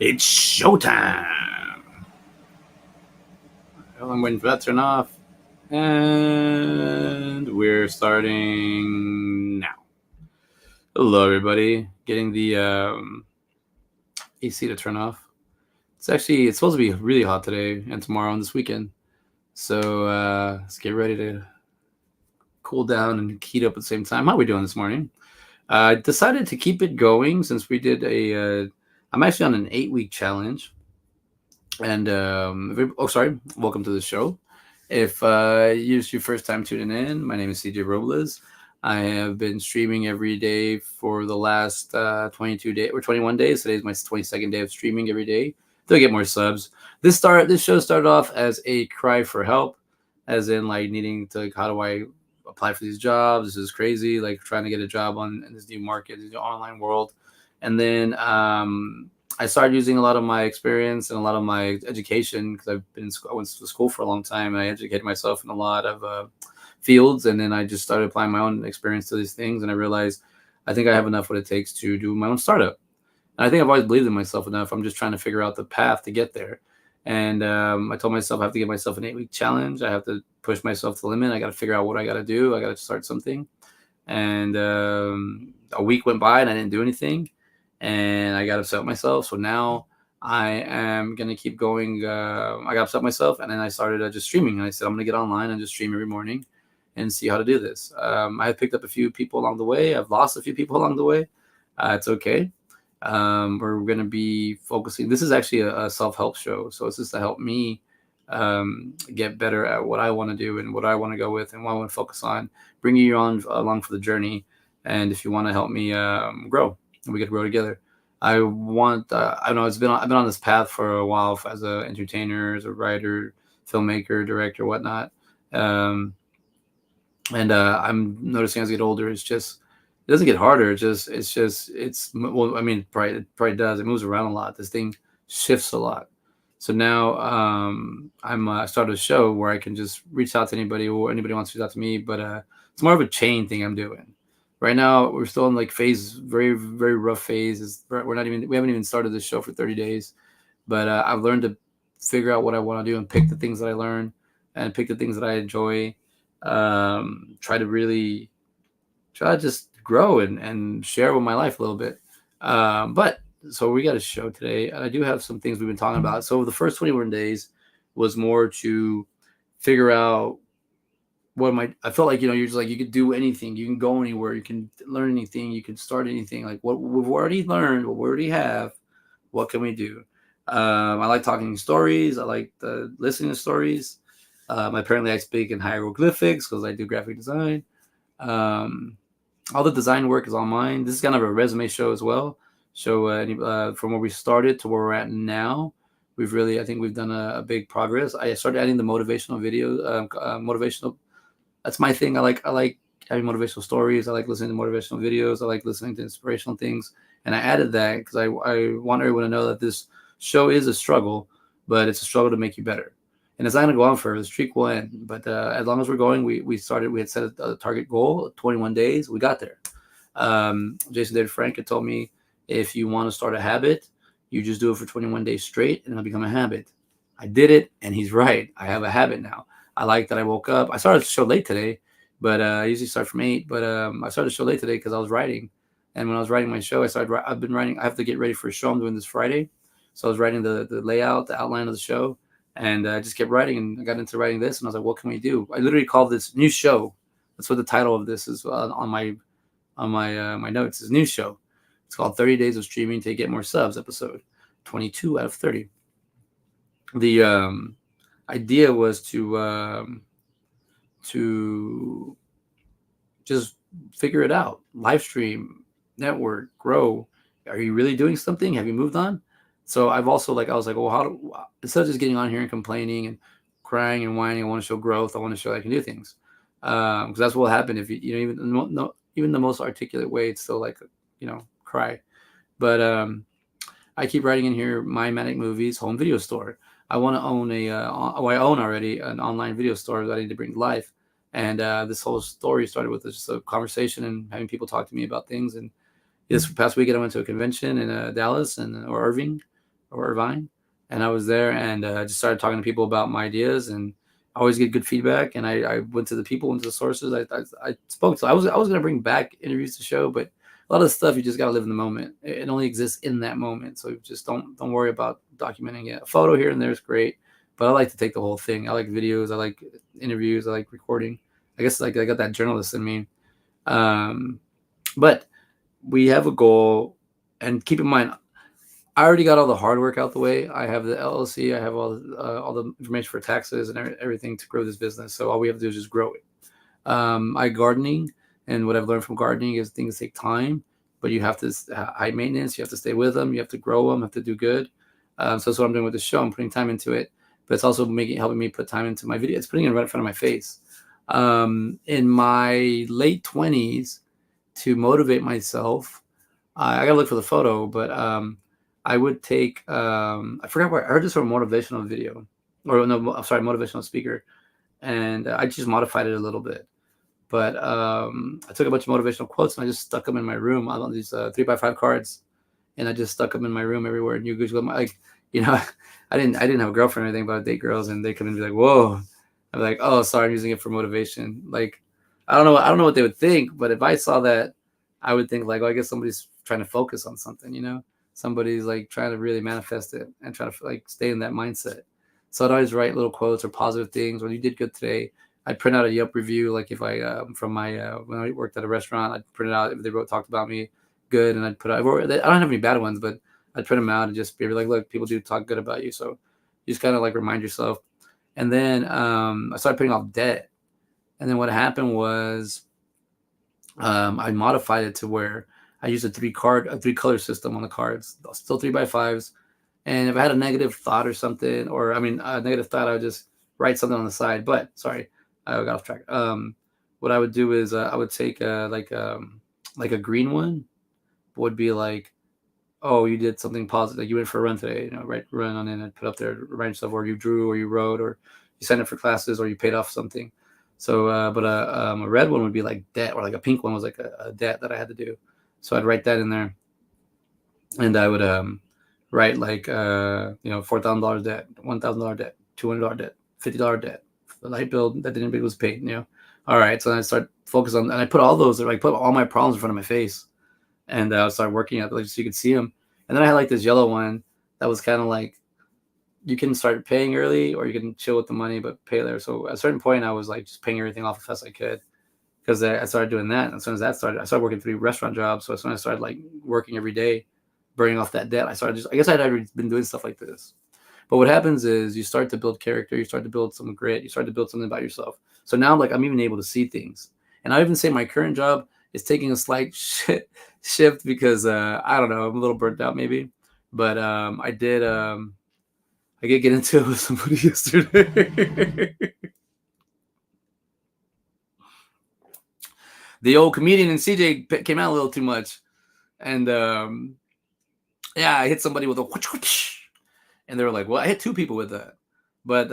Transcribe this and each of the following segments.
It's showtime. Well, I'm waiting for that to turn off. And we're starting now. Hello, everybody. Getting the AC to turn off. It's supposed to be really hot today and tomorrow and this weekend. So let's get ready to cool down and heat up at the same time. How are we doing this morning? I decided to keep it going since we did I'm actually on an 8-week challenge. And welcome to the show. If it's your first time tuning in, my name is CJ Robles. I have been streaming every day for the last 22 days or 21 days. Today's my 22nd day of streaming every day. Till I get more subs. This show started off as a cry for help, as in like needing to how do I apply for these jobs? This is crazy, like trying to get a job in this new market, this new online world. And then I started using a lot of my experience and a lot of my education because I went to school for a long time and I educated myself in a lot of fields. And then I just started applying my own experience to these things. And I realized I think I have enough what it takes to do my own startup. And I think I've always believed in myself enough. I'm just trying to figure out the path to get there. And I told myself I have to give myself an 8-week challenge. I have to push myself to the limit. I got to figure out what I got to do. I got to start something. And a week went by and I didn't do anything. And I got upset with myself. So now I am going to keep going. I got upset with myself. And then I started just streaming. And I said, I'm going to get online and just stream every morning and see how to do this. I have picked up a few people along the way. I've lost a few people along the way. It's okay. We're going to be focusing. This is actually a self-help show. So it's just to help me get better at what I want to do and what I want to go with and what I want to focus on, bringing you along for the journey. And if you want to help me grow, we get to grow together. I know I've been on this path for a while as an entertainer, as a writer, filmmaker, director, whatnot. And I'm noticing as I get older, it doesn't get harder. It probably does. It moves around a lot. This thing shifts a lot. So now I started a show where I can just reach out to anybody or anybody wants to reach out to me. But it's more of a chain thing I'm doing. Right now, we're still in like very, very rough phase. We haven't even started this show for 30 days. But I've learned to figure out what I want to do and pick the things that I learn and pick the things that I enjoy. Try to just grow and share with my life a little bit. So we got a show today. And I do have some things we've been talking about. So the first 21 days was more to figure out I felt like, you're just like, you could do anything. You can go anywhere. You can learn anything. You can start anything. Like what we've already learned, what we already have, what can we do? I like talking stories. I like listening to stories. Apparently I speak in hieroglyphics because I do graphic design. All the design work is all mine. This is kind of a resume show as well. So from where we started to where we're at now, I think we've done a big progress. I started adding the motivational videos, that's my thing. I like having motivational stories. I like listening to motivational videos. I like listening to inspirational things. And I added that because I want everyone to know that this show is a struggle, but it's a struggle to make you better. And it's not going to go on forever. The streak will end. But as long as we're going, we had set a target goal, 21 days. We got there. Jason David Frank had told me, if you want to start a habit, you just do it for 21 days straight and it'll become a habit. I did it, and he's right. I have a habit now. I like that I woke up. I started the show late today, but I usually start from 8. But I started the show late today because I was writing. And when I was writing my show, I've been writing. I have to get ready for a show I'm doing this Friday. So I was writing the layout, the outline of the show. And I just kept writing, and I got into writing this. And I was like, what can we do? I literally called this new show. That's what the title of this is on on my notes. His new show. It's called 30 Days of Streaming to Get More Subs, episode 22 out of 30. The idea was to just figure it out. Live stream, network, grow. Are you really doing something? Have you moved on? So I was like, well, instead of just getting on here and complaining and crying and whining, I want to show growth. I want to show I can do things. Because that's what will happen if even the most articulate way, it's still like, cry. But I keep writing in here, my Manic Movies home video store. I want to own I own already an online video store that I need to bring to life. And this whole story started with just a conversation and having people talk to me about things. And this past weekend, I went to a convention in Dallas or Irvine, and I was there and just started talking to people about my ideas. And I always get good feedback. And I went to the people, went to the sources. I spoke to. I was going to bring back interviews to show, but a lot of the stuff you just got to live in the moment. It only exists in that moment. So just don't worry about documenting it. A photo here and there is great, but I like to take the whole thing. I like videos. I like interviews. I like recording. I guess like I got that journalist in me. But we have a goal, and keep in mind, I already got all the hard work out the way. I have the LLC. I have all the information for taxes and everything to grow this business. So all we have to do is just grow it. I gardening, and what I've learned from gardening is things take time, but you have to high maintenance. You have to stay with them. You have to grow them. Have to do good. So that's what I'm doing with the show. I'm putting time into it, but it's also helping me put time into my video. It's putting it right in front of my face. In my late 20s, to motivate myself, I gotta look for the photo, but I would take. I forgot where I heard this from a motivational video, or no, I'm sorry, motivational speaker, and I just modified it a little bit. But I took a bunch of motivational quotes and I just stuck them in my room on these 3x5 cards, and I just stuck them in my room everywhere. And I didn't have a girlfriend or anything, but I date girls, and they come in and be like, "Whoa." I'm like, "Oh, sorry, I'm using it for motivation." Like, I don't know what they would think, but if I saw that, I would think like, "Oh, I guess somebody's trying to focus on something, Somebody's like trying to really manifest it and try to like stay in that mindset." So I'd always write little quotes or positive things, or "You did good today." I'd print out a Yelp review, like if I from my when I worked at a restaurant, I'd print it out if they talked about me good, and I don't have any bad ones, but I'd print them out and just be like, "Look, people do talk good about you," so you just kind of like remind yourself. And then I started putting off debt, and then what happened was I modified it to where I used a three color system on the cards, still 3x5s. And if I had a negative thought or something, or a negative thought, I would just write something on the side. But sorry, I got off track. What I would do is I would take like a green one would be like, "Oh, you did something positive. Like you went for a run today. Write run on it and put up there, remind yourself, or you drew, or you wrote, or you signed up for classes, or you paid off something." So, but a red one would be like debt, or like a pink one was like a debt that I had to do. So I'd write that in there, and I would write like $4,000 debt, $1,000 debt, $200 debt, $50 debt, the light bill that didn't was paid. All right. So then I start focus on, and I put all those, like put all my problems in front of my face, and I started working at like so you could see them. And then I had like this yellow one that was kind of like, you can start paying early or you can chill with the money, but pay later. So at a certain point, I was like just paying everything off as fast as I could, because I started doing that. And as soon as that started, I started working 3 restaurant jobs. So as soon as I started like working every day, burning off that debt, I guess I'd already been doing stuff like this. But what happens is you start to build character, you start to build some grit, you start to build something about yourself. So now like I'm even able to see things. And I even say my current job is taking a slight shift because I don't know, I'm a little burnt out maybe. But I did get into it with somebody yesterday. The old comedian and CJ came out a little too much. And yeah, I hit somebody with a whoosh, and they were like, "Well, I hit 2 people with that." But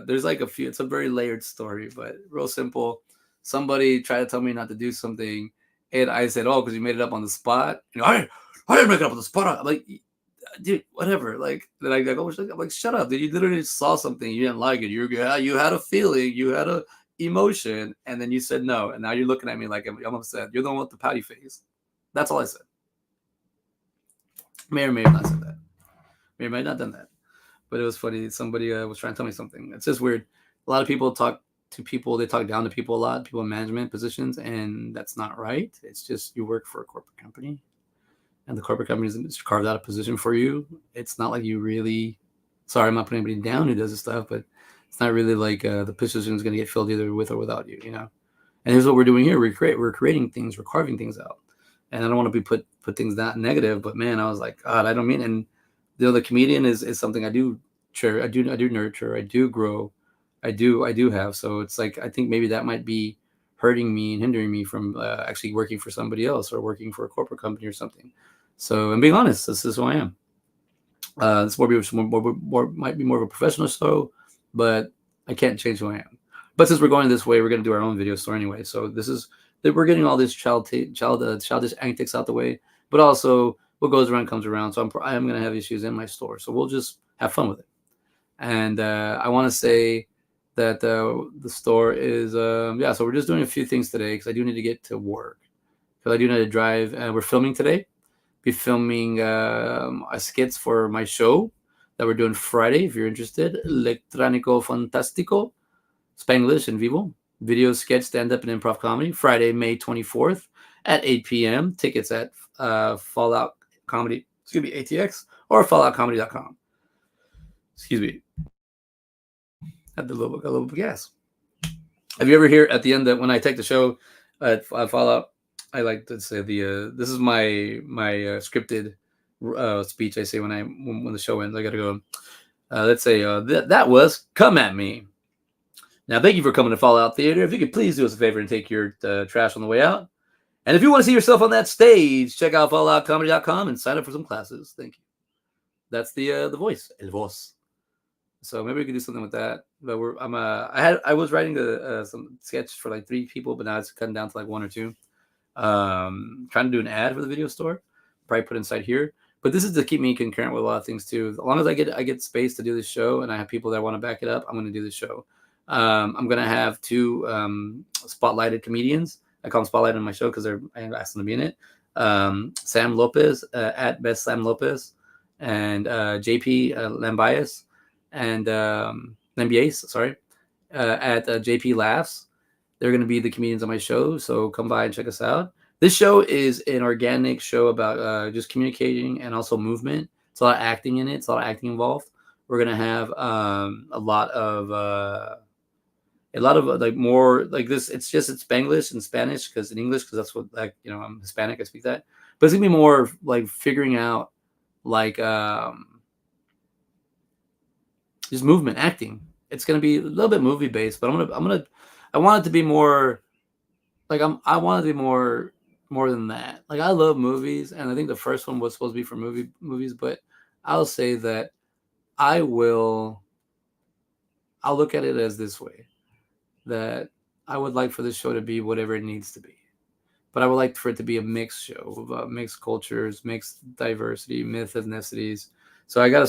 there's like a few. It's a very layered story, but real simple. Somebody tried to tell me not to do something, and I said, "Oh, because you made it up on the spot." I didn't make it up on the spot. I'm like, dude, whatever. Like, then I go, I'm like, shut up, dude. You literally just saw something, you didn't like it. You had a feeling, you had a emotion, and then you said no, and now you're looking at me like I'm upset. You're the one with the pouty face. That's all I said. May or may have not said that. May or may have not done that. But it was funny. Somebody was trying to tell me something. It's just weird. A lot of people talk to people. They talk down to people a lot, people in management positions, and that's not right. It's just you work for a corporate company, and the corporate company has carved out a position for you. It's not like you really. Sorry, I'm not putting anybody down who does this stuff, but it's not really like the position is going to get filled either with or without you. You know. And here's what we're doing here: we're creating things, we're carving things out. And I don't want to be put things that negative, but man, I was like, God, I don't mean. And the comedian is something I do share, I do nurture, I do grow, I do have. So it's like I think maybe that might be hurting me and hindering me from actually working for somebody else or working for a corporate company or something. So I'm being honest. This is who I am. This might be more of a professional show, but I can't change who I am. But since we're going this way, we're going to do our own video store anyway. So this is that we're getting all this childish antics out the way, but also what goes around comes around. So I am going to have issues in my store. So we'll just have fun with it. And I want to say that the store is yeah. So we're just doing a few things today because I do need to get to work because I do need to drive. We're filming today. Be filming skits for my show that we're doing Friday. If you're interested, Electronico Fantastico, Spanglish and Vivo, video sketch, stand up, and improv comedy. Friday, May 24th at 8 p.m. Tickets at Fallout Comedy, ATX or falloutcomedy.com. Excuse me. Had a little bit of gas. Have you ever hear at the end that when I take the show at Fallout, I like to say this is my scripted speech I say when the show ends. I gotta go. Let's say that was "Come at Me." Now, thank you for coming to Fallout Theater. If you could please do us a favor and take your trash on the way out. And if you want to see yourself on that stage, check out falloutcomedy.com and sign up for some classes. Thank you. That's the voice, el voz. So maybe we could do something with that. But I was writing some sketch for like 3 people, but now it's cutting down to like 1 or 2. Trying to do an ad for the video store, probably put inside here. But this is to keep me concurrent with a lot of things too. As long as I get space to do this show and I have people that want to back it up, I'm going to do this show. I'm going to have 2 spotlighted comedians. I call them spotlighted on my show because I asked them to be in it. Sam Lopez at Best Sam Lopez and JP Lambias and Lambias, sorry, at JP Laughs. They're going to be the comedians on my show, so come by and check us out. This show is an organic show about just communicating and also movement. It's a lot of acting in it. It's a lot of acting involved. We're going to have a lot of like more like this. It's Spanglish and Spanish because in English, because that's what I'm Hispanic. I speak that. But it's going to be more like figuring out like just movement, acting. It's going to be a little bit movie based, but I want it to be more like I want it to be more than that. Like I love movies, and I think the first one was supposed to be for movies, but I'll say that I'll look at it as this way, that I would like for this show to be whatever it needs to be. But I would like for it to be a mixed show of mixed cultures, mixed diversity, mixed ethnicities. So I gotta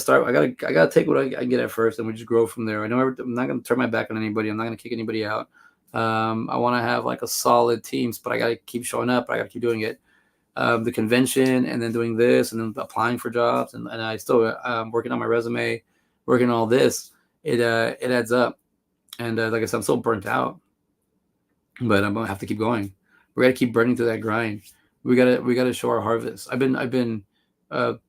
take what I get at first, and we just grow from there. I'm not gonna turn my back on anybody. I'm not gonna kick anybody out. I want to have like a solid teams, but I got to keep showing up. I got to keep doing it. The convention and then doing this and then applying for jobs. And I still working on my resume, working on all this. It adds up. And like I said, I'm still burnt out, but I'm going to have to keep going. We got to keep burning through that grind. We got to show our harvest. I've been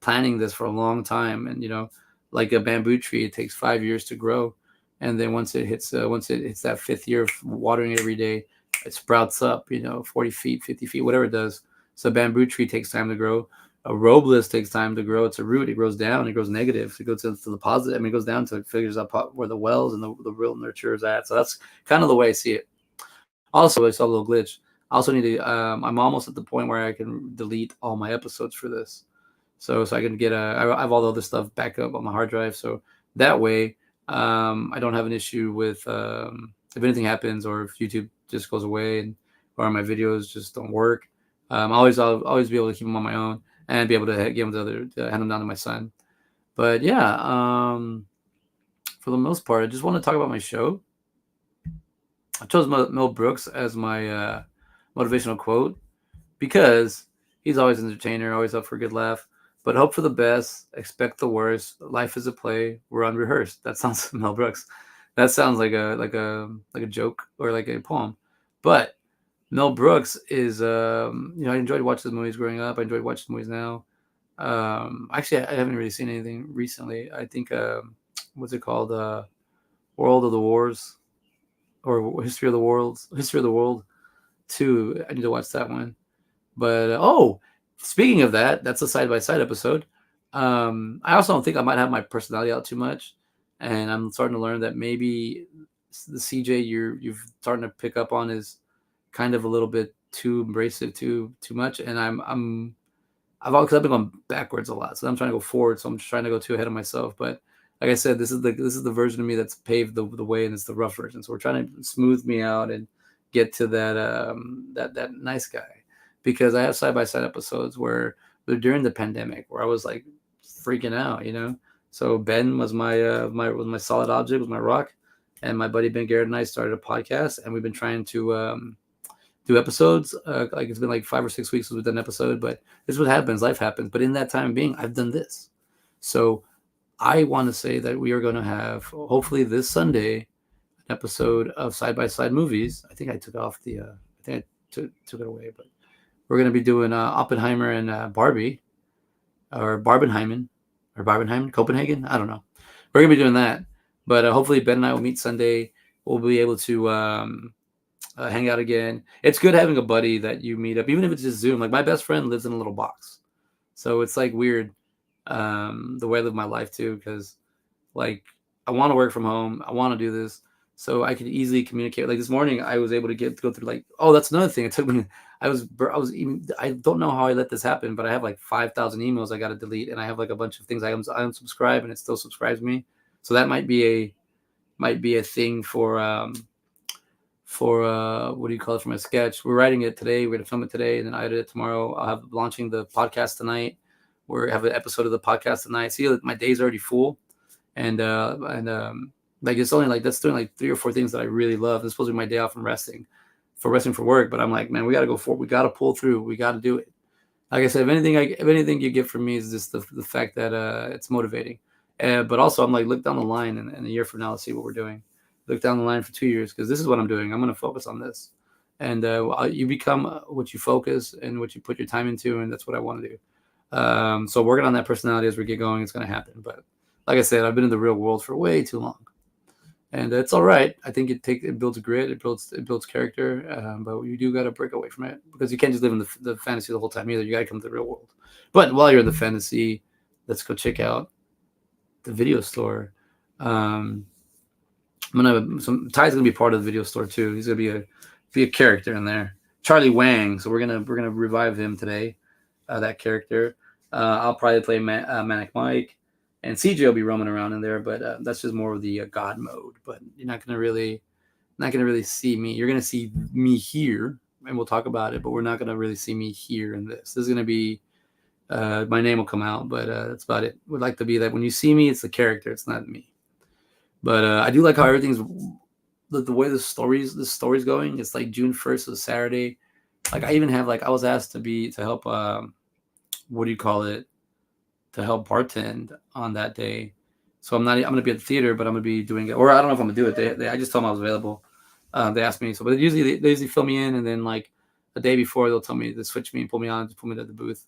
planning this for a long time. And, like a bamboo tree, it takes 5 years to grow. And then once it hits that 5th year of watering it every day, it sprouts up, 40 feet, 50 feet, whatever it does. So a bamboo tree takes time to grow. A Robles takes time to grow. It's a root. It grows down. It grows negative. It goes to the positive. I mean, it goes down to it figures out where the wells and the real nurture is at. So that's kind of the way I see it. Also, I saw a little glitch. I also need to, I'm almost at the point where I can delete all my episodes for this. So I can get I have all the other stuff back up on my hard drive. So that way, I don't have an issue with if anything happens or if YouTube just goes away or my videos just don't work. I'll always be able to keep them on my own and be able to give them hand them down to my son. But yeah, for the most part, I just want to talk about my show. I chose Mel Brooks as my motivational quote because he's always an entertainer, always up for a good laugh. But hope for the best, expect the worst. Life is a play. We're unrehearsed. That sounds Mel Brooks. That sounds like a joke or like a poem. But Mel Brooks is, I enjoyed watching the movies growing up. I enjoyed watching the movies now. Actually, I haven't really seen anything recently. I think, what's it called? World of the Wars, or History of the World 2. I need to watch that one. But speaking of that, that's a side by side episode. I also don't think I might have my personality out too much, and I'm starting to learn that maybe the CJ you've starting to pick up on is kind of a little bit too abrasive, too much, and I've been going backwards a lot, so I'm trying to go forward. So I'm just trying to go too ahead of myself. But like I said, this is the version of me that's paved the way, and it's the rough version. So we're trying to smooth me out and get to that nice guy, because I have side by side episodes where they're during the pandemic where I was like freaking out. So Ben was my solid object, was my rock, and my buddy Ben Garrett and I started a podcast, and we've been trying to do episodes. Like it's been like 5 or 6 weeks since we've done an episode, but this is what happens. Life happens. But in that time being, I've done this. So I want to say that we are going to have, hopefully this Sunday, an episode of Side by Side Movies. I think I took off the, I think I took it away, but we're going to be doing Oppenheimer and Barbie, or Barbenheimen, or Barbenheimen, Copenhagen. I don't know. We're going to be doing that. But hopefully Ben and I will meet Sunday. We'll be able to hang out again. It's good having a buddy that you meet up, even if it's just Zoom. Like my best friend lives in a little box, so it's like weird, the way I live my life too, because like I want to work from home, I want to do this, so I could easily communicate. Like this morning, I was able to go through like, oh, that's another thing. It took me. I was even. I don't know how I let this happen, but I have like 5,000 emails I got to delete, and I have like a bunch of things I unsubscribe, and it still subscribes me. So that might be a thing for what do you call it, for my sketch. We're writing it today. We're gonna film it today, and then I edit it tomorrow. I'll have launching the podcast tonight. We have an episode of the podcast tonight. See, my day's already full, and like it's only like that's doing like 3 or 4 things that I really love. It's supposed to be my day off from resting, for work. But I'm like, man, we got to go forward. We got to pull through. We got to do it. Like I said, if anything you get from me is just the fact that it's motivating. But also, I'm like, look down the line, and a year from now, let's see what we're doing. Look down the line for 2 years, because this is what I'm doing. I'm going to focus on this, and you become what you focus and what you put your time into, and that's what I want to do. So working on that personality as we get going, it's going to happen. But like I said, I've been in the real world for way too long, and it's all right. I think it builds grit, it builds character, but you do got to break away from it, because you can't just live in the fantasy the whole time either. You got to come to the real world. But while you're in the fantasy, let's go check out the video store. I'm gonna Ty's gonna be part of the video store too. He's gonna be a character in there. Charlie Wang. So we're gonna revive him today. That character. I'll probably play Manic Mike, and CJ will be roaming around in there. But that's just more of the God mode. But you're not gonna really see me. You're gonna see me here, and we'll talk about it. But we're not gonna really see me here in this. This is gonna be. My name will come out, but that's about it. Would like to be that when you see me, it's the character, it's not me. But I do like how everything's the way the story's going. It's like June 1st is Saturday. Like I even have like I was asked to help what do you call it, to help bartend on that day. So I'm gonna be at the theater, but I'm gonna be doing it, or I don't know if I'm gonna do it. I just told them I was available. They asked me, so but they usually fill me in, and then like the day before they'll tell me to switch me and pull me on, just put me at the booth.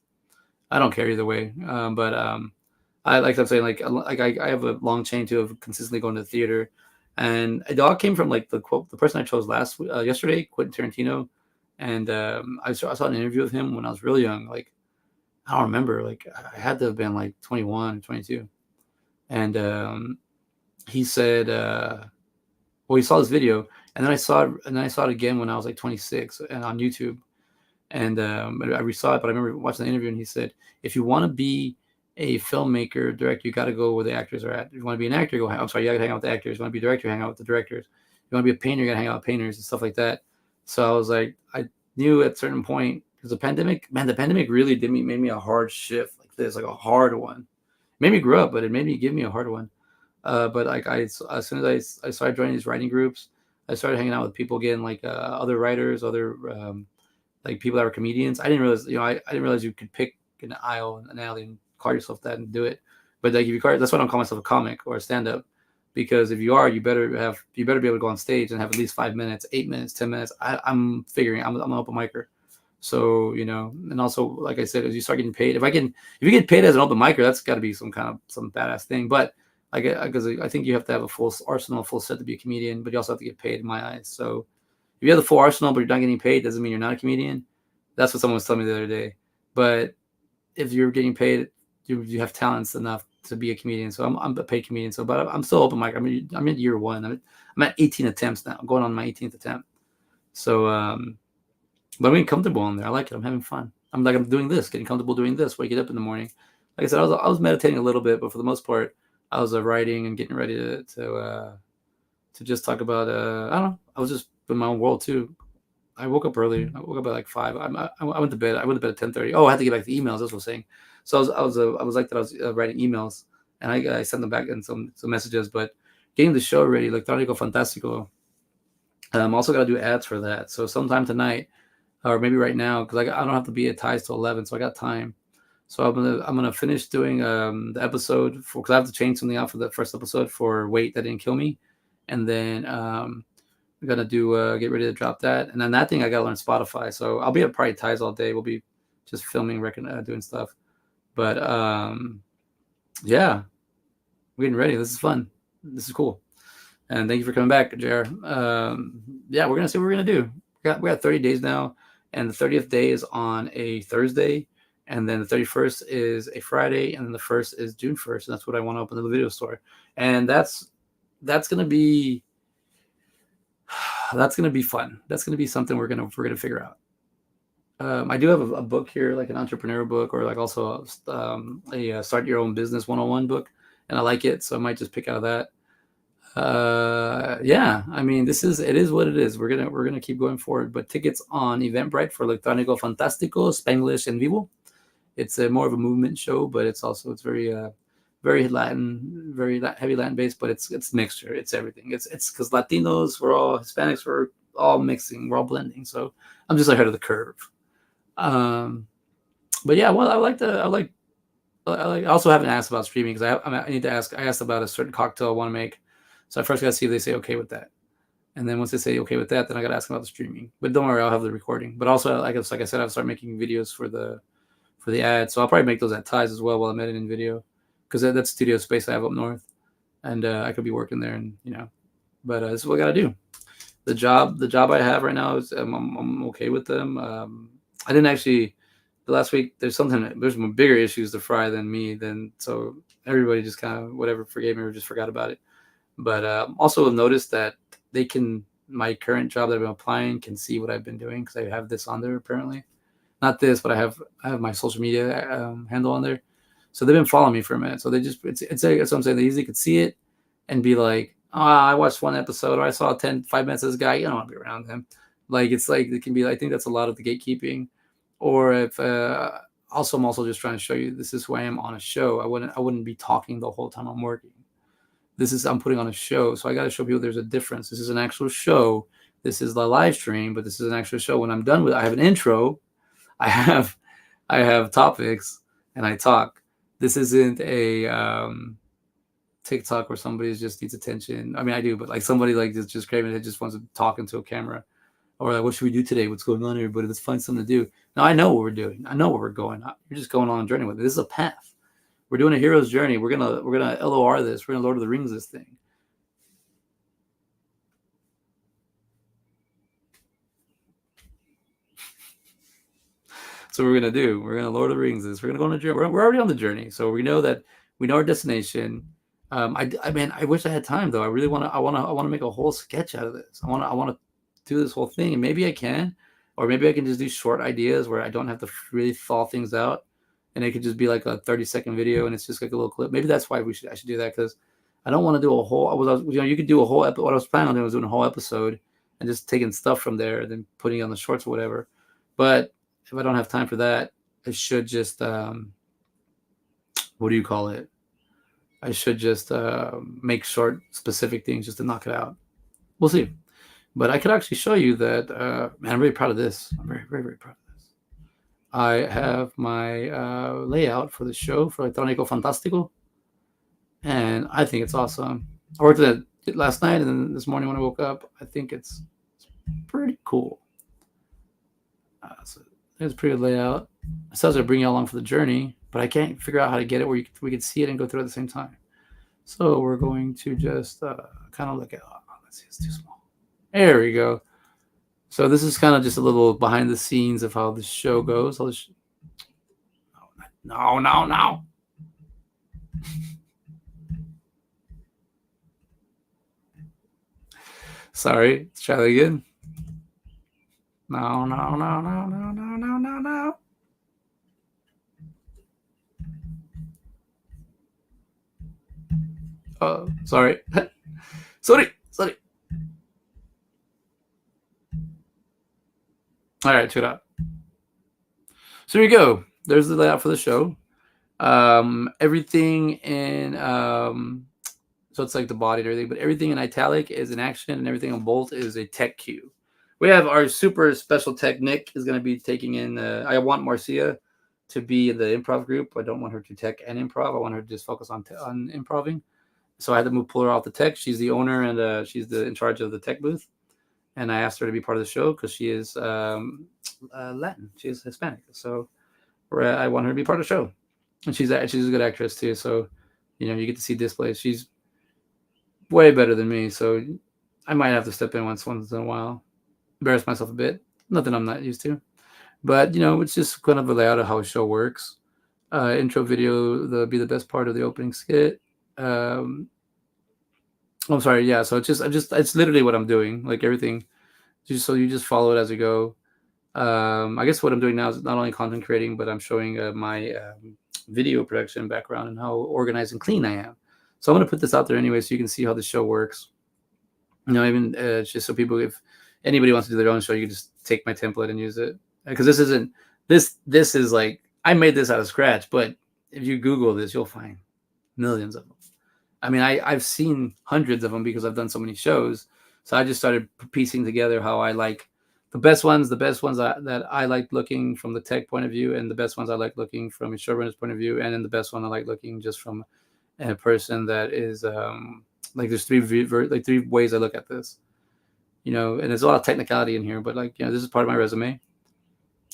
I don't care either way. But I like I'm saying like I have a long chain too of consistently going to the theater, and it all came from like the person I chose yesterday, Quentin Tarantino, and I saw an interview of him when I was really young. Like I don't remember, like I had to have been like 21, 22, and he said, well, he saw this video, and then I saw it again when I was like 26 and on YouTube. And I resaw it, but I remember watching the interview, and he said, if you want to be a filmmaker, director, you got to go where the actors are at. If you want to be an actor, I'm sorry, you got to hang out with the actors. You want to be a director, hang out with the directors. You want to be a painter, you got to hang out with painters and stuff like that. So I was like, I knew at a certain point, because the pandemic really made me a hard shift like this, like a hard one. It made me grow up, but it made me give me a hard one. But like as soon as I started joining these writing groups, I started hanging out with people again, like other writers, other like people that were comedians. I didn't realize, I didn't realize you could pick an aisle, an alley, and call yourself that and do it. But like if you call, that's why I don't call myself a comic or a stand-up. because if you are, you better be able to go on stage and have at least 5 minutes, 8 minutes, 10 minutes. I'm an open micer, so and also like I said, as you start getting paid, if you get paid as an open micer, that's got to be some badass thing. But because I think you have to have a full arsenal, full set to be a comedian, but you also have to get paid in my eyes. So if you have the full arsenal but you're not getting paid, doesn't mean you're not a comedian. That's what someone was telling me the other day. But if you're getting paid, you have talents enough to be a comedian. So I'm a paid comedian. So, but I'm still open mic. I'm in year one. I'm at 18 attempts now. I'm going on my 18th attempt. So, but I'm getting comfortable on there. I like it. I'm having fun. I'm doing this, getting comfortable doing this. Waking up in the morning. Like I said, I was meditating a little bit, but for the most part, I was writing and getting ready to just talk about. I don't know. I was just in my own world too. I woke up early. I woke up at like 5. I went to bed. I went to bed at 10:30. Oh, I had to get back to emails. That's what I was saying. So I was like that. I was writing emails, and I sent them back in some messages. But getting the show ready, like Electrónico Fantástico. I'm also got to do ads for that. So sometime tonight, or maybe right now, because I don't have to be at ties till 11, so I got time. So I'm gonna finish doing the episode because I have to change something out for the first episode for Wait That Didn't Kill Me, and then we're gonna do get ready to drop that, and then that thing I gotta learn Spotify. So I'll be at probably ties all day. We'll be just filming, doing stuff. But yeah, we're getting ready. This is fun. This is cool. And thank you for coming back, JR. Yeah, we're gonna see what we're gonna do. We got 30 days now, and the 30th day is on a Thursday, and then the 31st is a Friday, and then the 1st is June 1st, and that's what I want to open the video store. And that's gonna be fun. That's gonna be something we're gonna figure out. I do have a book here, like an entrepreneur book, or like also a start your own business 101 book, and I like it, so I might just pick out of that. Yeah, I mean, it is what it is. We're gonna keep going forward. But tickets on Eventbrite for Electrónico Fantástico, Spanglish en Vivo. It's more of a movement show, but it's very very Latin, heavy Latin based, but it's mixture. It's everything. It's because Latinos, we're all Hispanics, we're all mixing, we're all blending. So I'm just ahead of the curve. But yeah, well, I also haven't asked about streaming because I need to ask. I asked about a certain cocktail I want to make, so I first got to see if they say okay with that, and then once they say okay with that, then I got to ask about the streaming. But don't worry, I'll have the recording. But also, like I said, I'll start making videos for the ad, so I'll probably make those at ties as well while I'm editing video, because that's studio space I have up north, and I could be working there, and But this is what I got to do. The job I have right now is I'm okay with them. I didn't actually. The last week there's some bigger issues to fry than me. So everybody just kind of whatever forgave me or just forgot about it. But also have noticed that my current job that I've been applying can see what I've been doing because I have this on there apparently. Not this, but I have my social media handle on there. So they've been following me for a minute. So they just it's that's what I'm saying. They easily could see it and be like, I watched one episode or I saw 5 minutes of this guy. You don't want to be around him. It's like it can be. I think that's a lot of the gatekeeping. Or if also I'm also just trying to show you this is who I am on a show. I wouldn't be talking the whole time I'm working. I'm putting on a show, so I got to show people there's a difference. This is an actual show. This is the live stream, but this is an actual show. When I'm done with it, I have an intro. I have topics, and I talk. This isn't a TikTok where somebody just needs attention. I mean, I do, but like somebody like just craving it, just wants to talk into a camera. Or like, what should we do today? What's going on, everybody? Let's find something to do. Now, I know what we're doing. I know where we're going. You're just going on a journey with it. This is a path. We're doing a hero's journey. We're gonna LOR this. We're gonna Lord of the Rings this thing. So we're gonna do. We're gonna Lord of the Rings this. We're gonna go on a journey. We're already on the journey. So we know our destination. I wish I had time though. I really want to make a whole sketch out of this. I want to do this whole thing, and maybe I can, or maybe I can just do short ideas where I don't have to really thaw things out, and it could just be like a 30-second video, and it's just like a little clip. Maybe that's why I should do that, because I don't want to do a whole. You could do a whole episode. What I was planning on doing was doing a whole episode and just taking stuff from there and then putting it on the shorts or whatever. But if I don't have time for that, I should just what do you call it? I should just make short, specific things just to knock it out. We'll see. But I could actually show you that, man, I'm really proud of this. I'm very, very, very proud of this. I have my layout for the show for Electrónico Fantástico, and I think it's awesome. I worked on it last night, and then this morning when I woke up, I think it's pretty cool. So it's a pretty good layout. It says I bring you along for the journey, but I can't figure out how to get it where we can see it and go through at the same time. So we're going to just kind of look at. Oh, let's see, it's too small. There we go. So this is kind of just a little behind the scenes of how the show goes. No, no, no. Sorry, let's try that again. No, no, no, no, no, no, no, no, no. Oh, sorry. Sorry. All right, check it out. So here you go. There's the layout for the show. Everything in so it's like the body and everything, but everything in italic is an action, and everything in bold is a tech cue. We have our super special tech Nick is going to be taking in. I want Marcia to be in the improv group. I don't want her to tech and improv. I want her to just focus on improving. So I had to pull her off the tech. She's the owner, and she's in charge of the tech booth. And I asked her to be part of the show because she is Latin. She is Hispanic. So I want her to be part of the show. And she's a good actress too. So you get to see displays. She's way better than me. So I might have to step in once in a while, embarrass myself a bit. Nothing I'm not used to. But it's just kind of a layout of how a show works. Intro video, be the best part of the opening skit. I'm sorry, yeah. So it's literally what I'm doing, like everything. So you just follow it as you go. I guess what I'm doing now is not only content creating, but I'm showing my video production background and how organized and clean I am. So I'm going to put this out there anyway, so you can see how the show works. Even just so people, if anybody wants to do their own show, you can just take my template and use it. Because this isn't this is like I made this out of scratch, but if you Google this, you'll find millions of them. I mean, I've seen hundreds of them because I've done so many shows. So I just started piecing together how I like the best ones that I like looking from the tech point of view, and the best ones I like looking from a showrunner's point of view, and then the best one I like looking just from a person that is like there's three ways I look at this, and there's a lot of technicality in here, but this is part of my resume,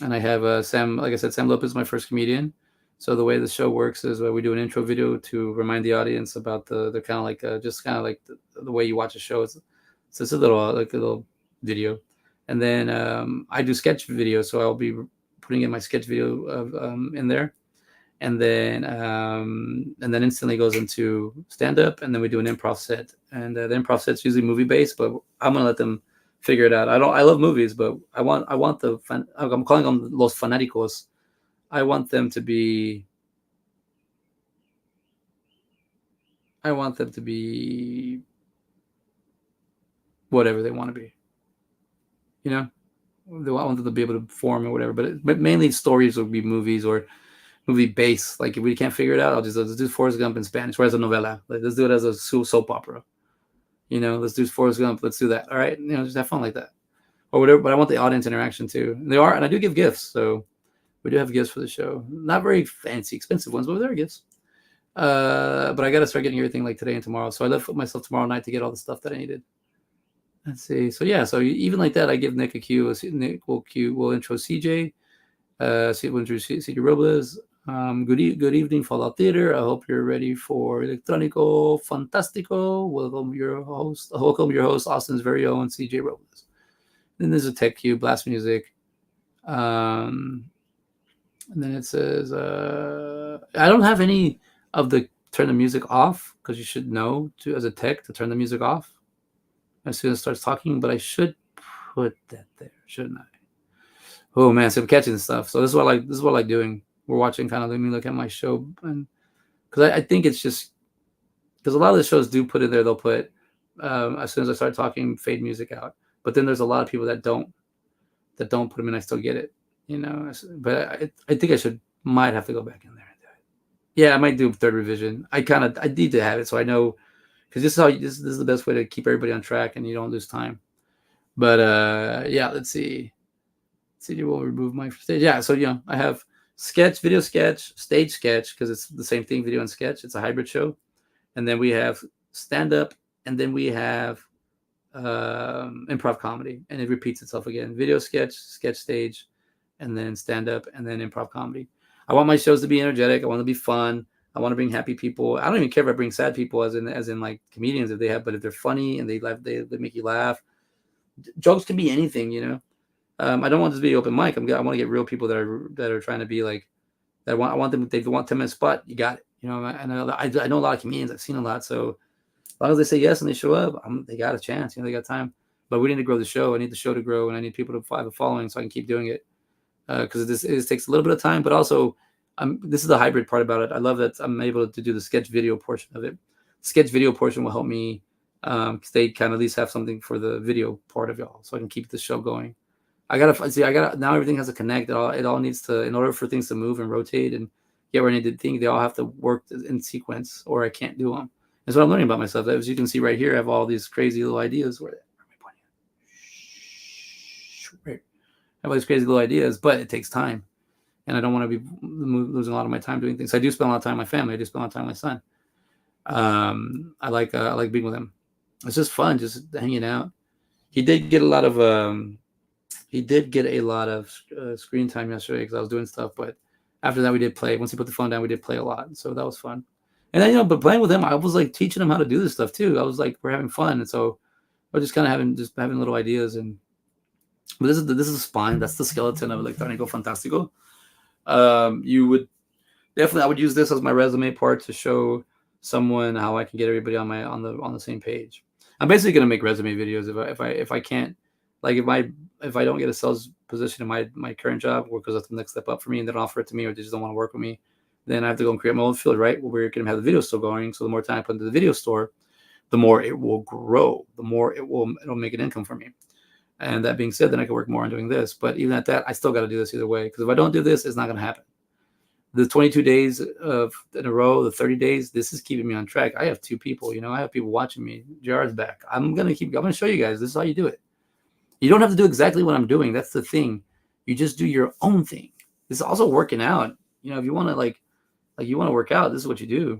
and I have Sam, like I said, Sam Lopez is my first comedian. So the way the show works is we do an intro video to remind the audience about the kind of like just kind of like the way you watch a show. It's a little like a little video, and then I do sketch video, so I'll be putting in my sketch video in there, and then instantly goes into stand up, and then we do an improv set, and the improv set's usually movie based, but I'm gonna let them figure it out. I love movies, but I want I'm calling them los fanáticos. I want them to be whatever they want to be. They want them to be able to perform or whatever. But mainly stories will be movies or movie based. Like if we can't figure it out, let's do Forrest Gump in Spanish or as a novela. Like let's do it as a soap opera. Let's do Forrest Gump. Let's do that. All right. Just have fun like that or whatever. But I want the audience interaction too. And I do give gifts. So we do have gifts for the show. Not very fancy, expensive ones, but there are gifts. But I got to start getting everything like today and tomorrow. So I left with myself tomorrow night to get all the stuff that I needed. Let's see. So yeah, so even like that, I give Nick a cue. Nick will intro CJ. We'll intro CJ Robles. Good evening, Fallout Theater. I hope you're ready for Electronico Fantastico. Welcome your host, Austin's very own CJ Robles. Then there's a tech cue, blast music. And then it says, I don't have any of the turn the music off because you should know as a tech to turn the music off as soon as it starts talking, but I should put that there, shouldn't I? Oh man, so I'm catching stuff. So this is what I like doing. We're watching kind of, let me look at my show, and because I think it's just because a lot of the shows do put in there, they'll put as soon as I start talking, fade music out. But then there's a lot of people that don't put them in. I still get it, but I think I might have to go back in there and do it. Yeah, I might do third revision. I need to have it so I know, because this is the best way to keep everybody on track and you don't lose time. But yeah, let's see. CJ will remove my stage. Yeah, so I have sketch, video sketch, stage sketch, because it's the same thing, video and sketch. It's a hybrid show. And then we have stand up and then we have improv comedy, and it repeats itself again: video sketch, sketch stage, and then stand up, and then improv comedy. I want my shows to be energetic. I want to be fun. I want to bring happy people. I don't even care if I bring sad people, as in like comedians if they have, but if they're funny and they laugh, they make you laugh. Jokes can be anything, you know. I don't want this to be open mic. I want to get real people that are trying to be like that. I want them. If they want 10 minutes spot, you got it. You know, I know a lot of comedians. I've seen a lot. So as long as they say yes and they show up, they got a chance. You know, they got time. But we need to grow the show. I need the show to grow, and I need people to have a following so I can keep doing it. Because it takes a little bit of time, but also this is the hybrid part about it. I love that I'm able to do the sketch video portion of it. Sketch video portion will help me stay kind of at least have something for the video part of y'all, so I can keep the show going. I gotta now everything has to connect. It all needs to, in order for things to move and rotate and get where I need to think, they all have to work in sequence, or I can't do them. That's what I'm learning about myself. As you can see right here, I have all these crazy little ideas. Where am I pointing? Right. I have all these crazy little ideas, but it takes time, and I don't want to be losing a lot of my time doing things. I do spend a lot of time with my family. I do spend a lot of time with my son. I like being with him. It's just fun, just hanging out. He did get a lot of screen time yesterday because I was doing stuff. But after that, we did play. Once he put the phone down, we did play a lot. So that was fun. And then, but playing with him, I was like teaching him how to do this stuff too. I was like, we're having fun, and so we're just kind of having little ideas. And but this is the spine. That's the skeleton of Electrónico Fantástico. You would definitely, I would use this as my resume part to show someone how I can get everybody on the same page. I'm basically gonna make resume videos if I can't, like if I don't get a sales position in my current job, or because that's the next step up for me, and they don't offer it to me, or they just don't want to work with me, then I have to go and create my own field, right? Where we're gonna have the video still going. So the more time I put into the video store, the more it will grow, the more it'll make an income for me. And that being said, then I can work more on doing this. But even at that, I still got to do this either way, because if I don't do this, it's not going to happen. The 22 days in a row, the 30 days, this is keeping me on track. I have 2 people, you know, I have people watching me. Jared's back. I'm going to show you guys. This is how you do it. You don't have to do exactly what I'm doing. That's the thing. You just do your own thing. This is also working out. You know, if you want to like you want to work out, this is what you do.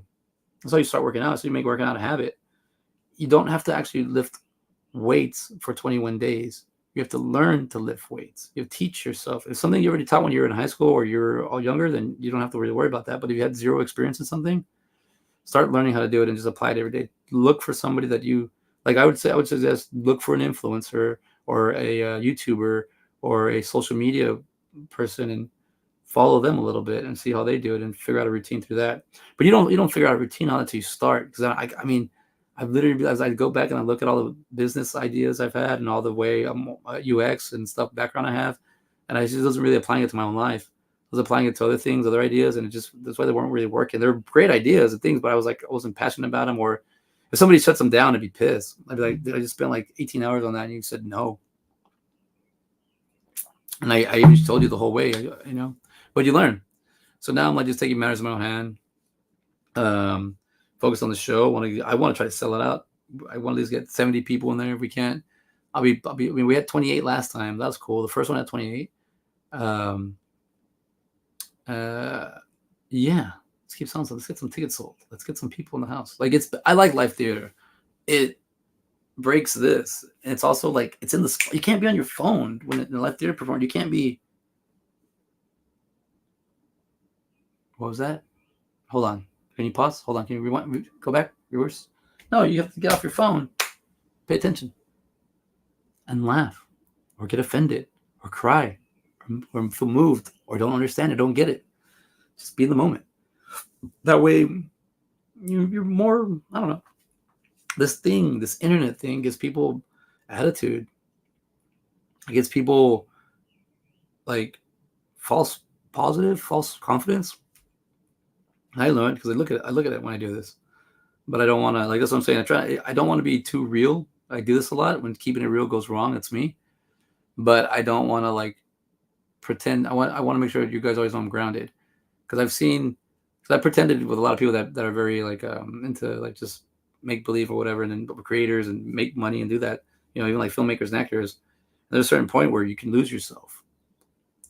That's how you start working out. So you make working out a habit. You don't have to actually lift weights for 21 days. You have to learn to lift weights. You have to teach yourself. If something you already taught when you were in high school or you're all younger, then you don't have to really worry about that. But if you had zero experience in something, start learning how to do it and just apply it every day. Look for somebody that you like. I would suggest look for an influencer or a YouTuber or a social media person and follow them a little bit and see how they do it and figure out a routine through that. But you don't figure out a routine on it until you start. Because I mean, I've literally, as I go back and I look at all the business ideas I've had and all the way UX and stuff background I have, and I just wasn't really applying it to my own life. I was applying it to other things, other ideas, and that's why they weren't really working. They're great ideas and things, but I wasn't passionate about them. Or if somebody shuts them down, I'd be pissed. I'd be like, I just spent like 18 hours on that, and you said no. And I even told you the whole way, you know, but you learn. So now I'm like just taking matters in my own hand. Focus on the show. I want to try to sell it out. I want to at least get 70 people in there if we can. I mean, we had 28 last time. That was cool. The first one had 28. Yeah. Let's keep selling. Let's get some tickets sold. Let's get some people in the house. Like I like live theater. It breaks this, and it's also like it's in the. You can't be on your phone when in a live theater performance. You can't be. What was that? Hold on. Can you pause? Hold on. Can you rewind? Go back? Reverse? No, you have to get off your phone. Pay attention. And laugh. Or get offended. Or cry. Or feel moved. Or don't understand it. Don't get it. Just be in the moment. That way, you're more, I don't know. This internet thing gives people attitude. It gives people like false confidence. I learned because I look at it when I do this, but I don't want to, like, that's what I'm saying. I don't want to be too real. I do this a lot. When keeping it real goes wrong, it's me. But I don't want to like pretend. I want to make sure you guys always know I'm grounded, because I pretended with a lot of people that are very like into like just make believe or whatever, and then creators and make money and do that. You know, even like filmmakers and actors. There's a certain point where you can lose yourself.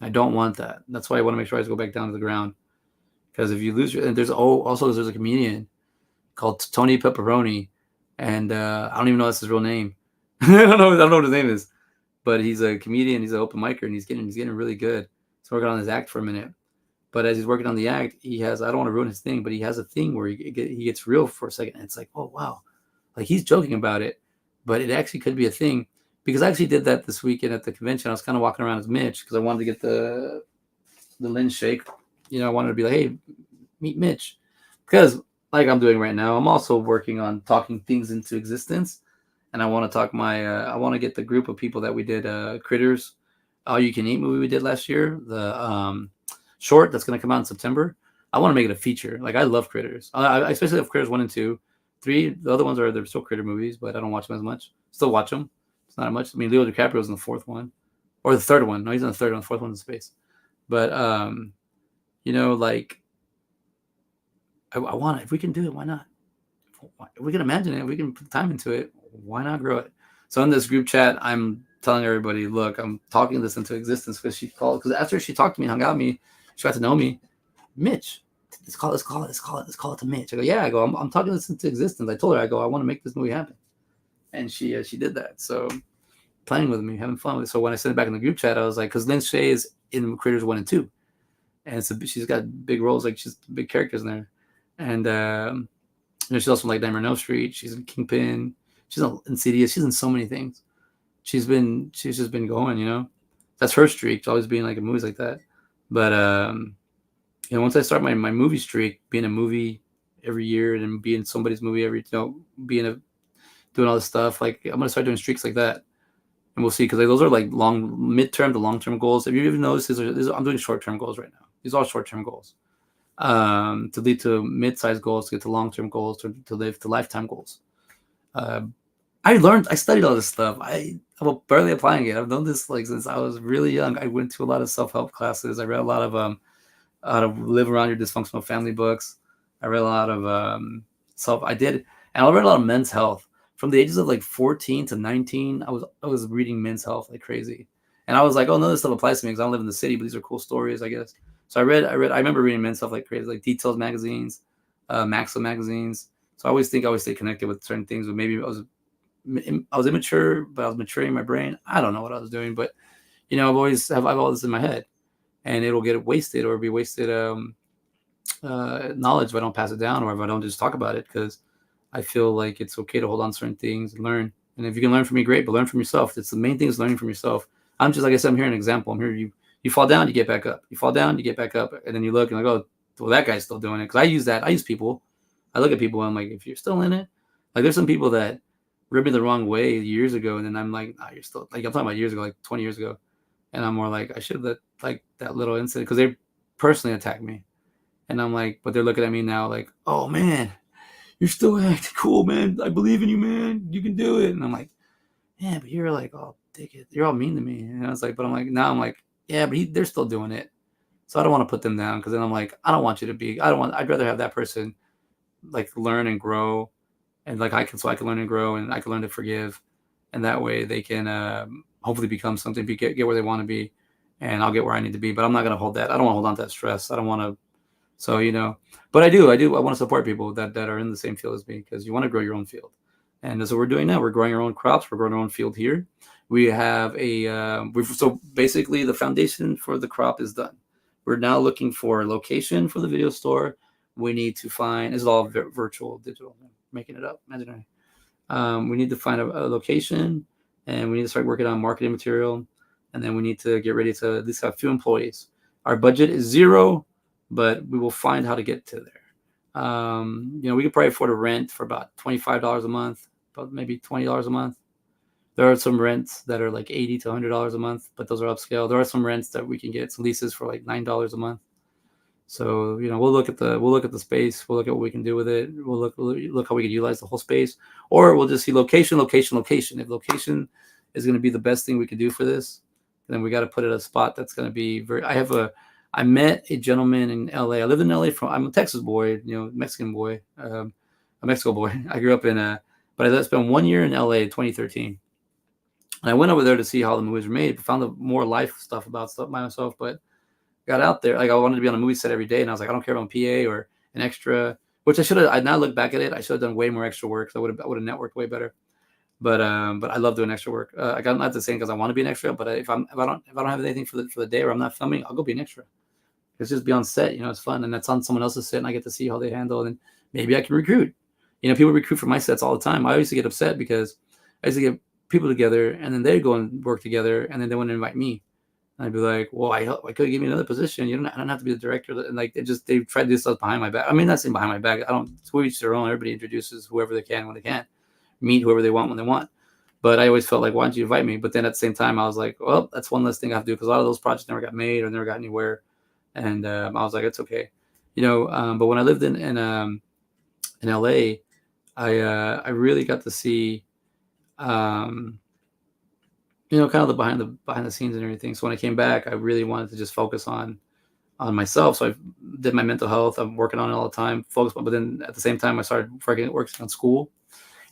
I don't want that. That's why I want to make sure I go back down to the ground. Because if you lose and there's a comedian called Tony Pepperoni and I don't even know that's his real name. I don't know what his name is, but he's a comedian. He's an open micer, and he's getting really good. He's working on his act for a minute. But as he's working on the act, he has, I don't want to ruin his thing, but he has a thing where he gets real for a second. And it's like, oh, wow. Like he's joking about it, but it actually could be a thing. Because I actually did that this weekend at the convention. I was kind of walking around as Mitch because I wanted to get the Lynn shake. I wanted to be like, hey, meet Mitch. Because like I'm doing right now, I'm also working on talking things into existence. And I want to get the group of people that we did Critters, All You Can Eat movie we did last year. The short that's going to come out in September. I want to make it a feature. Like I love Critters. I especially love Critters 1 and 2. 3, the other ones they're still Critter movies, but I don't watch them as much. Still watch them. It's not much. I mean, Leo DiCaprio's in the fourth one, or the third one. No, he's in the third one. The fourth one's in space. But like I want it. If we can do it, why not? If we can imagine it, if we can put time into it, why not grow it? So in this group chat, I'm telling everybody, look, I'm talking this into existence because after she talked to me, hung out with me, she got to know me. Mitch, let's call it to Mitch. I go, yeah. I go, I'm talking this into existence. I told her, I go, I want to make this movie happen, and she did that. So playing with me, having fun with it. So when I sent it back in the group chat, I was like, because Lynn Shay is in Critters 1 and 2, and she's got big roles, like she's big characters in there, and she's also in, like Nightmare on Elm Street. She's in Kingpin. She's in Insidious. She's in so many things. She's just been going. That's her streak. She's always being like in movies like that. But once I start my movie streak, being a movie every year and being somebody's movie doing all this stuff, like I'm gonna start doing streaks like that, and we'll see, because those are like midterm to long term goals. Have you even noticed I'm doing short term goals right now? These are short term goals. To lead to mid-sized goals, to get to long-term goals, to live to lifetime goals. I studied all this stuff. I'm barely applying it. I've done this like since I was really young. I went to a lot of self-help classes. I read a lot of how to live around your dysfunctional family books. I read a lot of and I read a lot of men's health. From the ages of like 14 to 19, I was reading men's health like crazy. And I was like, oh, no, this stuff applies to me because I don't live in the city, but these are cool stories, I guess. So I remember reading men's stuff like crazy, like Details magazines, Maxim magazines. So I always stay connected with certain things, but maybe I was immature, but I was maturing my brain. I don't know what I was doing, but I've all this in my head, and it'll get wasted or be wasted knowledge if I don't pass it down or if I don't just talk about it, because I feel like it's okay to hold on to certain things and learn. And if you can learn from me, great, but learn from yourself. It's the main thing, is learning from yourself. I'm just, like I said, I'm here an example. I'm here. You fall down, you get back up. You fall down, you get back up. And then you look and like, oh, well, that guy's still doing it. Because I use people. I look at people and I'm like, if you're still in it, like there's some people that rubbed me the wrong way years ago. And then I'm like, you're still, like I'm talking about years ago, like 20 years ago. And I'm more like, I should have like that little incident, because they personally attacked me. And I'm like, but they're looking at me now like, oh man, you're still acting cool, man. I believe in you, man. You can do it. And I'm like, yeah, but you're like, oh, dickhead. You're all mean to me. And I was like, but I'm like, now I'm like, yeah, but they're still doing it. So I don't want to put them down, because then I'm like, I don't want you to be, I'd rather have that person like learn and grow, and like I can learn and grow, and I can learn to forgive. And that way they can hopefully become something, get where they want to be, and I'll get where I need to be. But I'm not going to hold that. I don't want to hold on to that stress. I don't want to. So, but I want to support people that are in the same field as me, because you want to grow your own field. And that's what we're doing now. We're growing our own crops. We're growing our own field here. We have so basically the foundation for the crop is done. We're now looking for a location for the video store. We need to find, this is all virtual, digital, making it up, imaginary. We need to find a location, and we need to start working on marketing material. And then we need to get ready to at least have a few employees. Our budget is $0, but we will find how to get to there. We could probably afford a rent for about $25 a month, about maybe $20 a month. There are some rents that are like $80 to $100 a month, but those are upscale. There are some rents that we can get some leases for like $9 a month. So we'll look at the space. We'll look at what we can do with it. We'll look how we can utilize the whole space, or we'll just see location. If location is going to be the best thing we could do for this, then we got to put it at a spot that's going to be very. I met a gentleman in LA. I lived in LA I'm a Texas boy, Mexican boy, a Mexico boy. I grew up but I spent 1 year in LA in 2013. And I went over there to see how the movies were made, found more life stuff about stuff by myself, but got out there. Like I wanted to be on a movie set every day. And I was like, I don't care if I'm a PA or an extra which I should have. I now look back at it, I should have done way more extra work. So I would have networked way better. But I love doing extra work. I got not to say because I want to be an extra, but if I don't have anything for the day or I'm not filming, I'll go be an extra. It's just be on set, it's fun, and that's on someone else's set, and I get to see how they handle it, and maybe I can recruit. People recruit for my sets all the time. I used to get upset because I used to get people together, and then they'd go and work together, and then they wouldn't invite me. And I'd be like, well, I could give me another position. I don't have to be the director. And like, they try to do stuff behind my back. I mean, not saying behind my back. I don't. To each their own. Everybody introduces whoever they can when they can, meet whoever they want when they want. But I always felt like, why don't you invite me? But then at the same time, I was like, well, that's one less thing I have to do because a lot of those projects never got made or never got anywhere. And I was like, it's okay, But when I lived in LA, I really got to see, kind of the behind the scenes and everything. So when I came back, I really wanted to just focus on myself. So I did my mental health. I'm working on it all the time, but then at the same time, I started working on school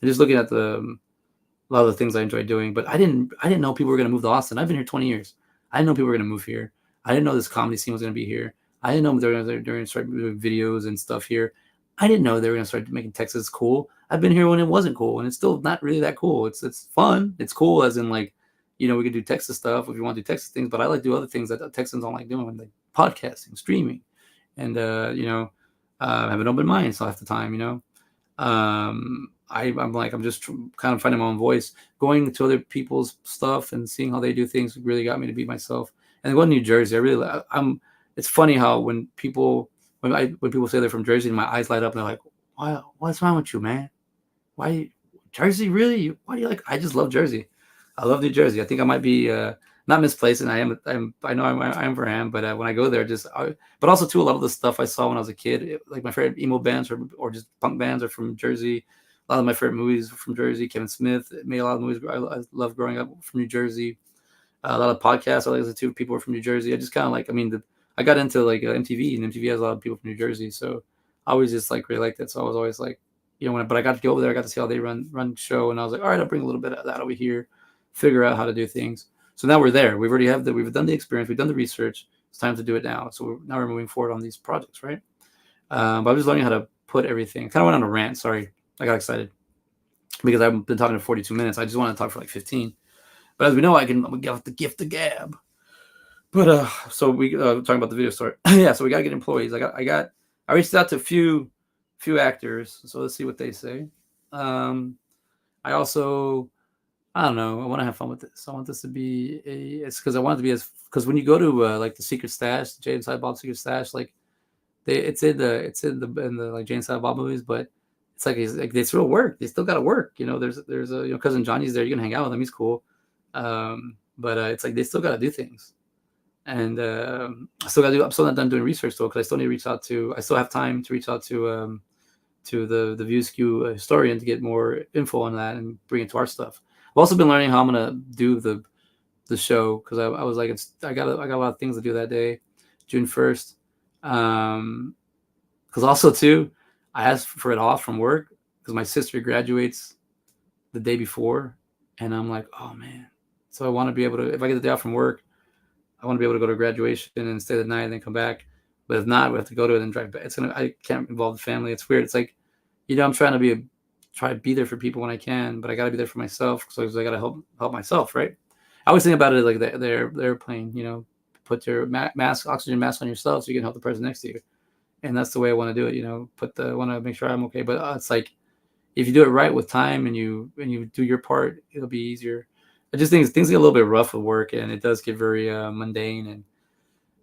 and just looking at a lot of the things I enjoyed doing. But I didn't know people were going to move to Austin. I've been here 20 years. I didn't know people were going to move here. I didn't know this comedy scene was going to be here. I didn't know they were going to start doing videos and stuff here. I didn't know they were going to start making Texas cool. I've been here when it wasn't cool, and it's still not really that cool. It's fun. It's cool as in like, we could do Texas stuff if you want to do Texas things, but I like to do other things that Texans don't like doing, like podcasting, streaming, and have an open mind. So half the time, I'm just kind of finding my own voice, going to other people's stuff and seeing how they do things really got me to be myself. And going to New Jersey, it's funny how when people say they're from Jersey, my eyes light up and they're like, what's wrong with you, man? Why Jersey? Really? Why do you like? I just love Jersey. I love New Jersey. I think I might be not misplaced, and I know I am for him. But when I go there, but also too, a lot of the stuff I saw when I was a kid, like my favorite emo bands or just punk bands are from Jersey. A lot of my favorite movies are from Jersey. Kevin Smith made a lot of movies I love growing up from New Jersey. A lot of podcasts I listen to, people are from New Jersey. I just kind of like, I got into like MTV, and MTV has a lot of people from New Jersey, so I always just like really liked it. So I was always like, but I got to go over there, I got to see how they run the show, and I was like, all right, I'll bring a little bit of that over here, figure out how to do things. So now we're there. We've done the experience, we've done the research. It's time to do it now. So now we're moving forward on these projects, right? But I'm just learning how to put everything. Kind of went on a rant. Sorry, I got excited because I've been talking for 42 minutes. I just want to talk for like 15. But as we know, we got the gift of gab. But so we talking about the video story. Yeah, so we gotta get employees. I reached out to a few actors. So let's see what they say. I also, I don't know. I want to have fun with this. I want this to be it's because I want it to be because when you go to like the Secret Stash, Jay and Silent Bob Secret Stash, like it's in the like Jay and Silent Bob movies, but it's like they still work. They still gotta work. There's a cousin Johnny's there. You can hang out with him. He's cool. But it's like they still gotta do things. And I'm still not done doing research though, because I still need to reach out to. I still have time to reach out to the View Skew historian to get more info on that and bring it to our stuff. I've also been learning how I'm gonna do the show because I was like, I got a lot of things to do that day, June 1st. Because also too, I asked for it off from work because my sister graduates the day before, and I'm like, oh man. So I want to be able to, if I get the day off from work, I want to be able to go to graduation and stay the night and then come back. But if not, we have to go to it and drive back. I can't involve the family. It's weird. It's like, I'm trying to be there for people when I can, but I got to be there for myself. So I got to help myself, right? I always think about it like the airplane. Put your oxygen mask on yourself so you can help the person next to you, and that's the way I want to do it. Want to make sure I'm okay. But it's like if you do it right with time and you do your part, it'll be easier. I just think things get a little bit rough with work, and it does get very mundane and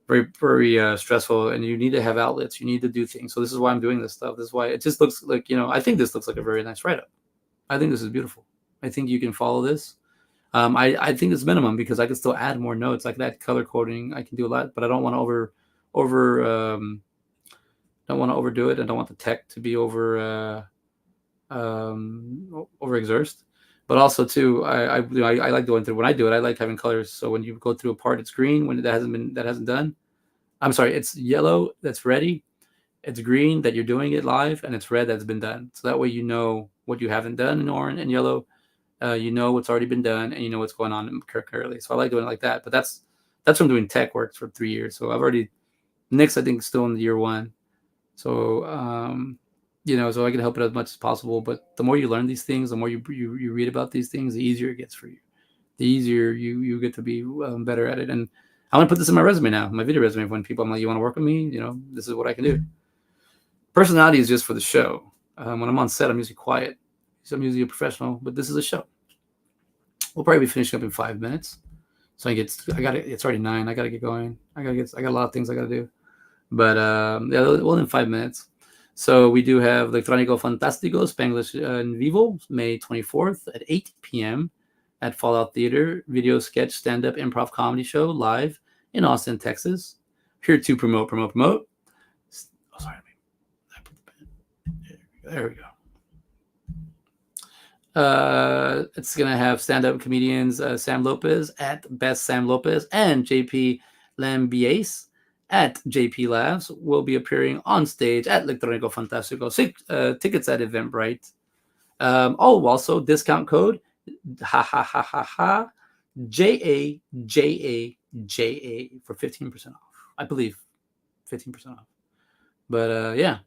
very, very stressful, and you need to have outlets. You need to do things. So this is why I'm doing this stuff. This is why it just looks like, I think this looks like a very nice write-up. I think this is beautiful. I think you can follow this. I think it's minimum because I can still add more notes. I can add color coding. I can do a lot, but I don't want to don't want to overdo it. I don't want the tech to be over exerted. But also too, I like going through when I do it. I like having colors. So when you go through a part, it's green. When that hasn't done. I'm sorry, it's yellow that's ready. It's green that you're doing it live, and it's red that's been done. So that way you know what you haven't done in orange and yellow. You know what's already been done, and you know what's going on currently. So I like doing it like that. But that's from doing tech work for 3 years. So I've already Nick's I think still in the year 1. So so I can help it as much as possible. But the more you learn these things, the more you read about these things, the easier it gets for you. The easier you get to be better at it. And I want to put this in my resume now, my video resume. When people, I'm like, you want to work with me? This is what I can do. Personality is just for the show. When I'm on set, I'm usually quiet. So I'm usually a professional, but this is a show. We'll probably be finishing up in 5 minutes. So it's already 9. I got to get going. I got a lot of things I got to do. But well, in 5 minutes. So we do have Electrónico Fantástico Spanglish en Vivo, May 24th at 8 p.m. at Fallout Theater, video sketch stand-up improv comedy show live in Austin, Texas. Here to promote. Oh, sorry. There we go. It's going to have stand-up comedians Sam Lopez at Best Sam Lopez and JP Lambiase at JP Labs will be appearing on stage at Electrónico Fantástico. Tickets at Eventbrite. Also discount code JAJA for 15% off. I believe 15% off. But yeah,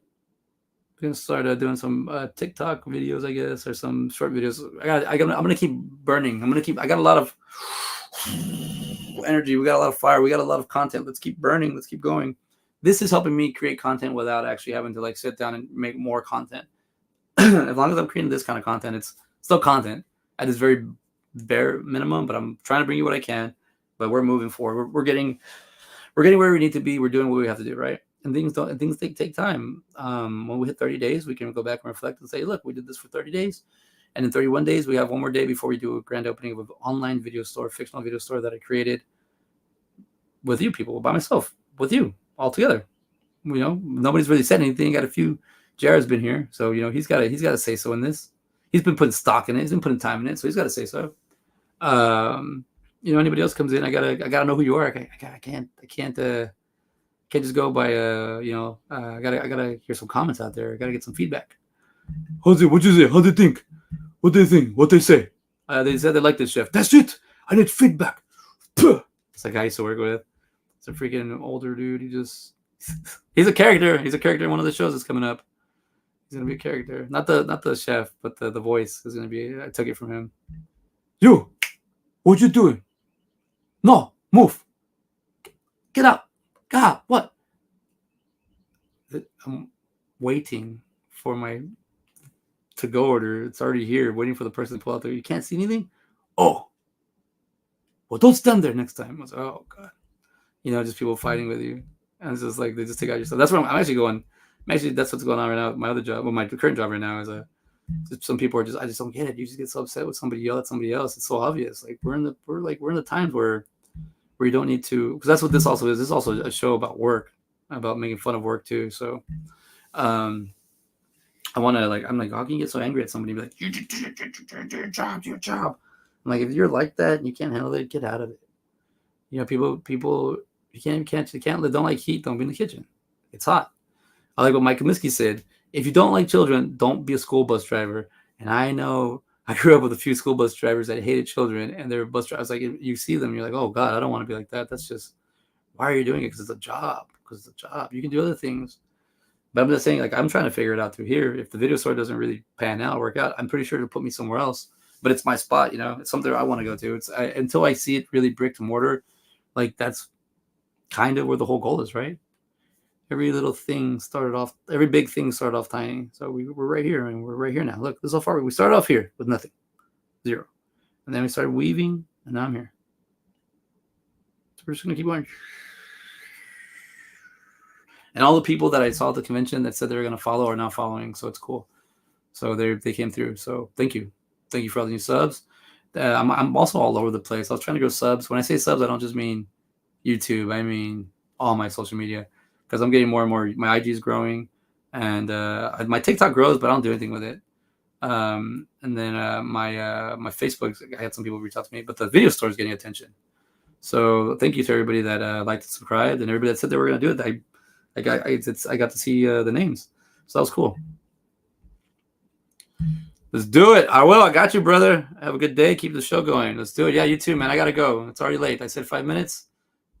we're gonna start doing some TikTok videos, I guess, or some short videos. I'm gonna keep burning. I got a lot of energy. We got a lot of fire. We got a lot of content. Let's keep burning. Let's keep going. This is helping me create content without actually having to sit down and make more content. As long as I'm creating this kind of content, it's still content at this very bare minimum, but I'm trying to bring you what I can. But we're moving forward. We're getting where we need to be. We're doing what we have to do, right? And things take time. When we hit 30 days, we can go back and reflect and say, look, we did this for 30 days. And in 31 days, we have one more day before we do a grand opening of an online video store, fictional video store that I created with you people, by myself, with you, all together. Nobody's really said anything. Got a few. Jared's been here, so he's got to say so in this. He's been putting stock in it. He's been putting time in it, so he's got to say so. Anybody else comes in, I gotta know who you are. I can't just go by I gotta hear some comments out there. I gotta get some feedback. How's it? What you say? How do you think? What do they think? What they say? They said they like this chef. That's it. I need feedback. It's like I used to work with. It's a freaking older dude. He's a character. He's a character in one of the shows that's coming up. He's gonna be a character, not the chef, but the voice is gonna be. I took it from him. You, what you doing? No, move. Get out. God, what? I'm waiting for my to-go order. It's already here, waiting for the person to pull out there. You can't see anything? Oh. Well, don't stand there next time. I was like, oh, God. Just people fighting with you. And it's just they just take out your stuff. That's where I'm actually going. That's what's going on right now with my other job. Well, my current job right now is some people are I just don't get it. You just get so upset with somebody, yell at somebody else. It's so obvious. We're in the times where you don't need to, because that's what this also is. This is also a show about work, about making fun of work too. So, I want to I'm like, how can you get so angry at somebody? Be like, you do your job, do your job. I'm like, if you're like that and you can't handle it, get out of it. People, you can't don't like heat. Don't be in the kitchen. It's hot. I like what Mike Comiskey said. If you don't like children, don't be a school bus driver. And I know I grew up with a few school bus drivers that hated children, and they're bus drivers. You see them, you're like, oh God, I don't want to be like that. That's just, why are you doing it? Because it's a job. You can do other things. But I'm just saying, I'm trying to figure it out through here. If the video store doesn't really work out, I'm pretty sure it'll put me somewhere else. But it's my spot, It's something I want to go to. Until I see it really brick and mortar, that's kind of where the whole goal is, right? Every big thing started off tiny. So we're right here, and we're right here now. Look, this is how far we started off here with nothing, 0, and then we started weaving, and now I'm here. So we're just gonna keep going. And all the people that I saw at the convention that said they were gonna follow are now following, so it's cool. So they came through. So thank you for all the new subs. I'm also all over the place. I was trying to grow subs. When I say subs, I don't just mean YouTube. I mean all my social media. Because I'm getting more and more. My IG is growing, and my TikTok grows, but I don't do anything with it. And then my Facebook, I had some people reach out to me, but the video store is getting attention. So thank you to everybody that liked and subscribed, and everybody that said they were going to do it. I got to see the names, so that was cool. Let's do it. I will. I got you, brother. Have a good day. Keep the show going. Let's do it. Yeah, you too, man. I got to go. It's already late. I said 5 minutes.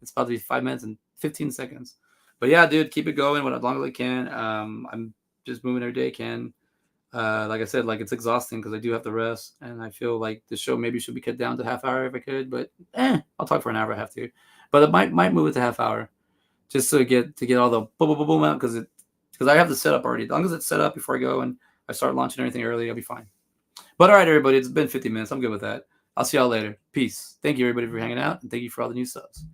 It's about to be 5 minutes and 15 seconds. But yeah, dude, keep it going as long as I can. I'm just moving every day can. Like I said, like it's exhausting because I do have to rest, and I feel like the show maybe should be cut down to half hour if I could, but I'll talk for an hour if I have to. But I might move it to half hour just to get all the boom boom boom boom out because I have the setup already. As long as it's set up before I go and I start launching everything early, I'll be fine. But all right, everybody, it's been 50 minutes. I'm good with that. I'll see y'all later. Peace. Thank you, everybody, for hanging out, and thank you for all the new subs.